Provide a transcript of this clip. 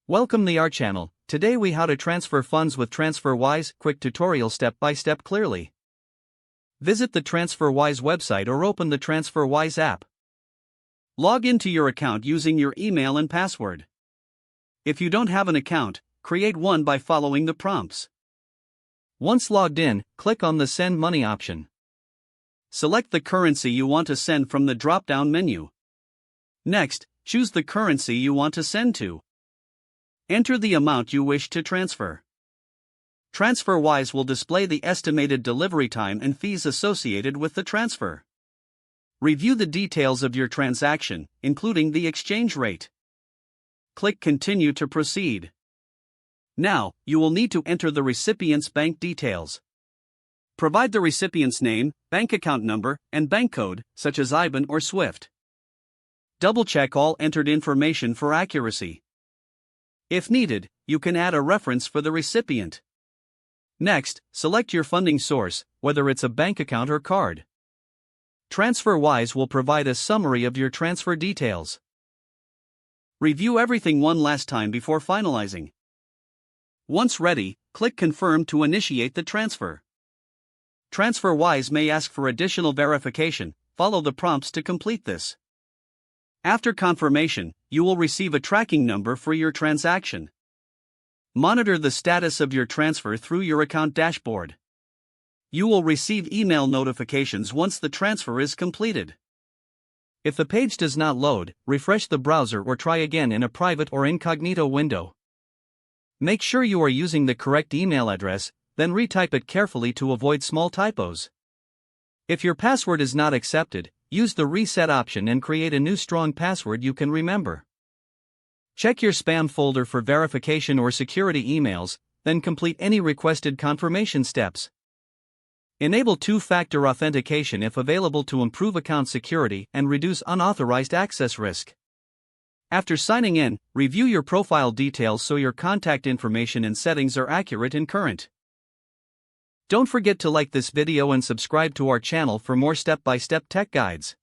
Welcome to our channel. Today we how to transfer funds with TransferWise, quick tutorial step by step clearly. Visit the TransferWise website or open the TransferWise app. Log into your account using your email and password. If you don't have an account, create one by following the prompts. Once logged in, click on the Send Money option. Select the currency you want to send from the drop-down menu. Next, choose the currency you want to send to. Enter the amount you wish to transfer. TransferWise will display the estimated delivery time and fees associated with the transfer. Review the details of your transaction, including the exchange rate. Click Continue to proceed. Now, you will need to enter the recipient's bank details. Provide the recipient's name, bank account number, and bank code, such as IBAN or SWIFT. Double-check all entered information for accuracy. If needed, you can add a reference for the recipient. Next, select your funding source, whether it's a bank account or card. TransferWise will provide a summary of your transfer details. Review everything one last time before finalizing. Once ready, click Confirm to initiate the transfer. TransferWise may ask for additional verification. Follow the prompts to complete this. After confirmation, you will receive a tracking number for your transaction. Monitor the status of your transfer through your account dashboard. You will receive email notifications once the transfer is completed. If the page does not load, refresh the browser or try again in a private or incognito window. Make sure you are using the correct email address, then retype it carefully to avoid small typos. If your password is not accepted, use the reset option and create a new strong password you can remember. Check your spam folder for verification or security emails, then complete any requested confirmation steps. Enable two-factor authentication if available to improve account security and reduce unauthorized access risk. After signing in, review your profile details so your contact information and settings are accurate and current. Don't forget to like this video and subscribe to our channel for more step-by-step tech guides.